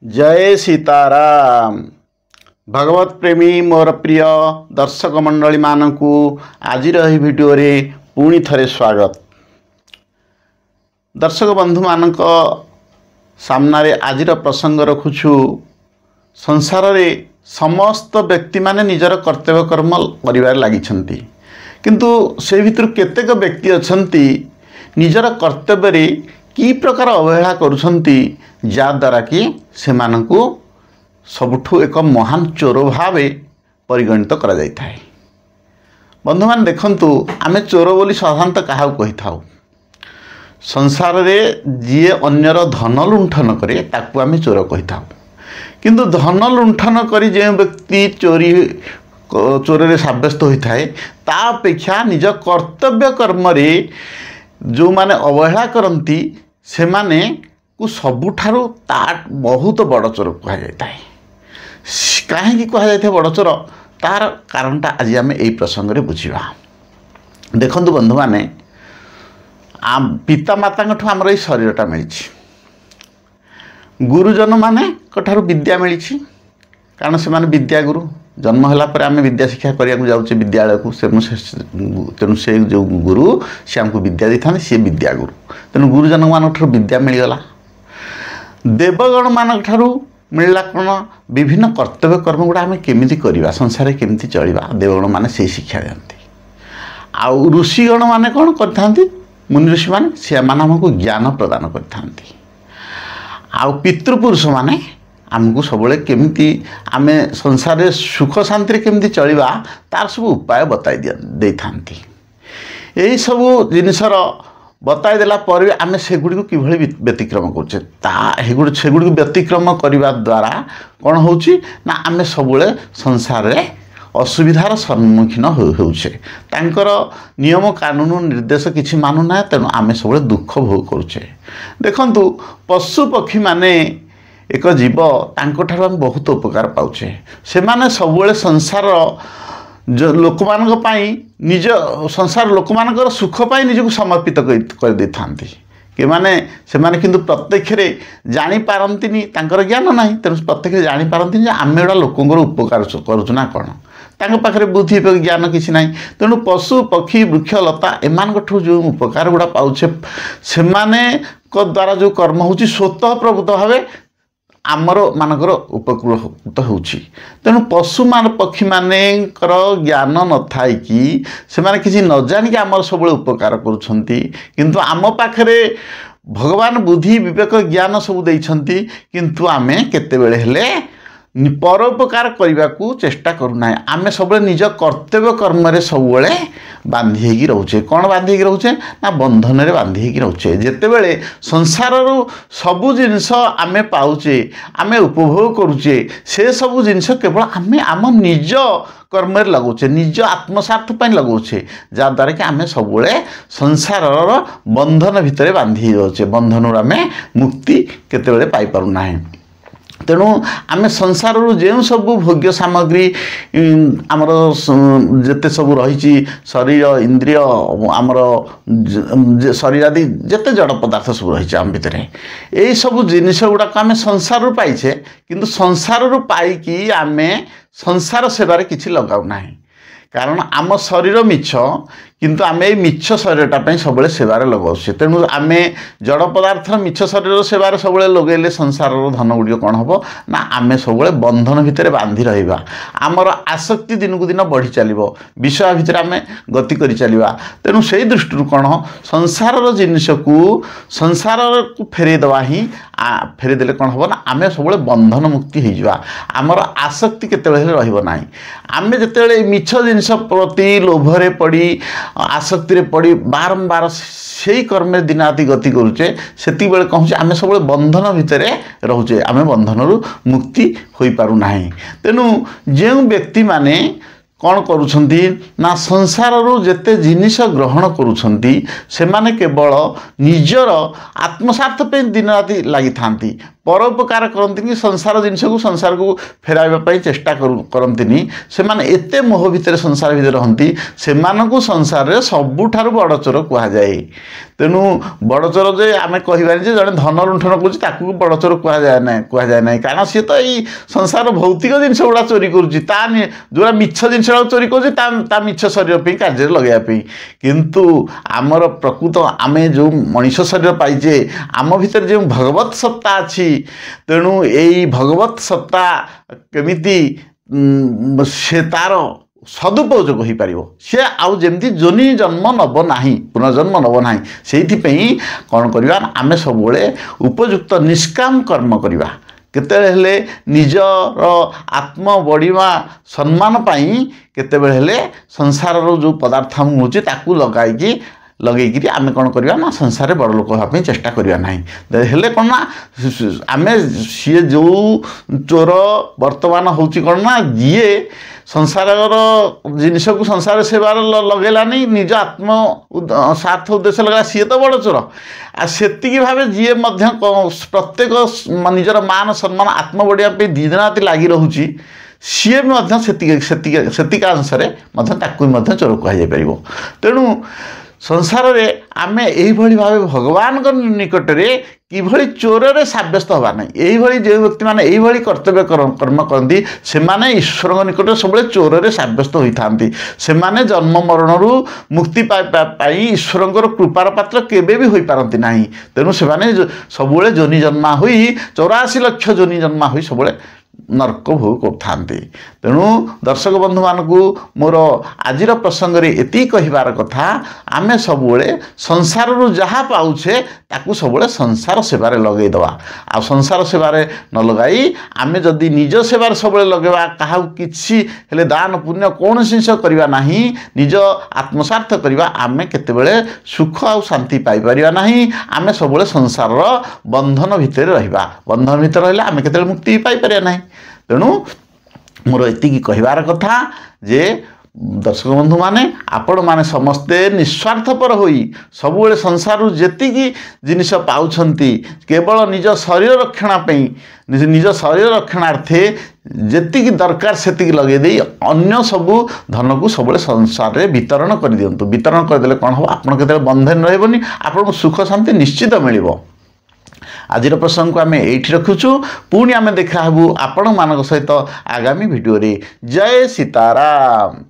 जय सीताराम। भगवत प्रेमी मोर प्रिय दर्शक मंडली मानकु आज भिडियो रे पुणी थरे स्वागत। दर्शक बंधु मानक सामने आज प्रसंग रखुछु संसार रे समस्त व्यक्ति माने निजर कर्तव्य कर्म करिवार लागिछंती, किंतु से भितर केतेक व्यक्ति अछंती निजर कर्तव्य रे की प्रकार अवहेला करुछंती, जा द्वारा कि सेमानंकु सबुठु एक महान चोर भाव परिगणित करा जाय थाए। बंधु मान देखंतु, आमे चोर बोली साधारणतः काहा कहि थाउ। संसार रे जिए अन्यर धन लुंठन करे ताकू आमे चोर कहि थाउ, किंतु धन लुंठन करी जे व्यक्ति चोर रे साब्यस्त होई थाए ता अपेक्षा निज कर्तव्य कर्म रे जो माने अवहेला करंती से माने को सबुठारु ता बहुत बड़ चोर कहा जाता है। कहीं कहा जाता है बड़ चोर, तार कारणटा आज आम यही प्रसंग में बुझा। देखु बंधु मैंने पिता माता आमर ये शरीरटा मिली, गुरुजन माने कठारु विद्या मिली, कारण से माने विद्या गुरु जन्म होला पर आम विद्या शिक्षा करने जाऊे विद्यालय को तेणु से जो गुरु से आमको विद्या दी था सी विद्या गुरु। तेणु गुरुजन मान विद्या मिलगला। देवगण मान मिलला कौन विभिन्न कर्तव्य कर्म गुड़ा आम केमी करवा, संसार केमी चलवा, देवगण मैंने से शिक्षा दिखती। आउ ऋषिगण मैंने कौन करते, मुनि ऋषि मैंने से आमको ज्ञान प्रदान करते। आउ पितृपुरुष मैंने आमको सब केमी आम संसार में सुख शांति केमी चलवा तार सब उपाय बताई दे था। यही सब जिनसर बताई देला पर आम सेगुड़ी कि व्यतिक्रम करुचे सेगुड़ी व्यतिक्रम करने द्वारा कौन हो आम सब संसार में असुविधार सम्मुखीन होउछे। तांकर नियम कानून निर्देश किछि मानुना, तेणु आम सब दुख भोग करुचे। देखंतु पशु पक्षी माने एक जीव तांको आम बहुत उपकार पाउछे। से माने सबुले संसार जो लोक मान निज संसार लोक मान सुख पाई निजको समर्पित कर दे थांती कि माने से माने किंतु प्रत्यक्ष जानी पारंतिनी, तांकर ज्ञान नाही, तेणु प्रत्यक्ष जानी पारंतिनी जे आमे एडा लोकंकर उपकार करूछु ना कौन, तांको पाखरे बुद्धि ज्ञान किछि नाही। तेणु पशु पक्षी वृक्ष लता एमानकठु जो उपकार गुड़ा पाउछे से माने को द्वारा जो कर्म होछि स्वतः प्रभुत भावे आमर मानकर उपकृत होछि। तेणु पशु मान पक्षी मानकर ज्ञान न थाई कि से माने किछि न जानि कि आमर सब उपकार करुछंती, किंतु आम पाखरे भगवान बुद्धि विवेक ज्ञान सब देइछंती, किंतु आमे केते बेले हेले परोपकार करने को चेष्टा करूना। आम सब निज कर्तव्य कर्म रे सब बांधी होगी रोचे। कौन बांधी होगी रोचे ना बंधन रे बांधी होगी रोचे। जिते बड़े संसार सबू जिनस आम पाऊचे आम उपभोग करुचे से सबू जिनस केवल आम आम निज कर्म लगौचे, निज आत्मस्वार्थ पर लगौचे, जहाँद्वारा कि आम सब संसार बंधन भितर बांधी रोचे। बंधन आम मुक्ति केते पाई पारुना। तेणु आम संसार जो सब भोग्य सामग्री आमर जिते सब रही शरीर इंद्रिय आमर शरीर आदि जिते जड़ पदार्थ सब रही आम भितर यही सब जिनिस गुड़ाक आम संसार पाइछे, किंतु संसार पाइकी आम संसार सेवार किछि लगाउना। कारण आम शरीर मिछ, किंतु आम ये मिछ शरीरटा सब सेवार लगाऊे। तेणु आम जड़ पदार्थ मिछ शरीर सेवार सब लगे संसार धन गुड़ कौन हम ना आम सब बंधन भितर बांधि रहा। आमर आसक्ति दिन को दिन बढ़ी चलो, विषय भितर आम गति कर चलवा। तेणु से दृष्टि कौन संसार जिनस को संसार को फेरईदवा ही फेरीदे कौन हम ना आम सब बंधन मुक्ति हो। आमर आसक्ति केतबेले रहिबो। आम जिते मिछ जिनस प्रति लोभरे पड़ी आसक्ति पड़ी बारंबार से कर्म दिन राति गति करुचे, से कहूँ आम सब बंधन भितर रोचे, आम बंधन मुक्ति हो पारुना। तेणु जो व्यक्ति माने कौन करुछंती ना संसार जेते जिनिस ग्रहण करुछंती से माने केवल निजर आत्मस्वार्थ पे दिन राति लगी थांती, परोपकार करती संसार जिनस को संसार को फेराइवाई चेष्टा करती से एते मोह भितर संसार भितर रहती से संसार में सबुठार बड़ चोर कहुए तेणु बड़ चोर जे आम कहबानी जड़े धन लुंठन कर बड़ चोर कहुए ना कारण सी तो यही संसार भौतिक जिनस गुड़ा चोरी करुच्ची जो मिछ जिनस चोरी कर मिछ शरीर पर कार्य लगेवाई किंतु आमर प्रकृत आम जो मनीष शरीर पाइचे आम भितर जो भगवत सत्ता अच्छी तेणु यही भगवत सत्ता केमिति से तार सदुपयोग हो पार सी आउ जमी जोनि जन्म नब ना पुनर्जन्म नब ना से कौन करवा आम सब उपयुक्त निष्काम कर्म करवा केते निजर आत्म बढ़िया सम्मान पाई केते संसार जो पदार्थ मिलूँ ताकू लगेकि आम कौन करवा ना संसार बड़ लोक हाँपी चेष्टा करवा ना हेले कौन ना आम सी जो चोर बर्तमान हूँ कौन ना जी संसार जिनस को संसार सेवार लगेलानी निज आत्म स्वार्थ उद्देश्य लगा सी तो बड़ चोर आती भाव जी प्रत्येक निजर मान सम्मान आत्म बढ़िया दिन राति लगी रोचे सी भी अंश चोर कहुपर तेणु संसार में आम यही भाव भगवान निकट में किभली चोर सब्यस्त हवा ना यही जो व्यक्ति मैंने यही कर्तव्य कर्म करती से ईश्वर निकट सब चोर सब्यस्त होता से जन्म मरण मुक्ति पाई ईश्वर कृपार पात्र केबे भी हो पारती ना तेणु से सब जोनि जन्मा हुई 84 लाख जोनि जन्मा हुई सब नरक भोग करते तेणु दर्शक बंधु मानू मोर आजिर प्रसंग में एति कहिबार कथा आम सब संसार जहाँ पाऊे ताकू सब संसार सेवार लगेदवा आ संसार सेवार न लगाई आम जदि निज सेवार सब लगेवा क्या किसी दान पुण्य कौन जिनस करवा ना निज आत्मस्वार्थ करवा आम केतेबेले सुख आ शांति पाइपर ना आम सब संसार बंधन भितर रहिबा बंधन भितर रहिला आम केतेबेले मुक्ति पाइपर ना तेणु मोर एति कहिबार कथा जे दर्शक बंधु माने आपण माने समस्ते निस्वार्थपर होई सबुले संसार जेतिकी जिनिस पाउछंती केवल निज शरीर रक्षणापी निज शरीर रक्षणार्थे जेतिकी दरकार सेतिकी लगे दे अन्य सबू धन को सब संसार में वितरण कर दियंतु वितरण करदेले कौन हो आपण केते बंधन रहबनी आपण सुख शांति निश्चित मिलिबो। आज प्रसंग को आम ये रखुचु पुणी आम देखा आपण मान सहित आगामी भिडियो रे। जय सीताराम।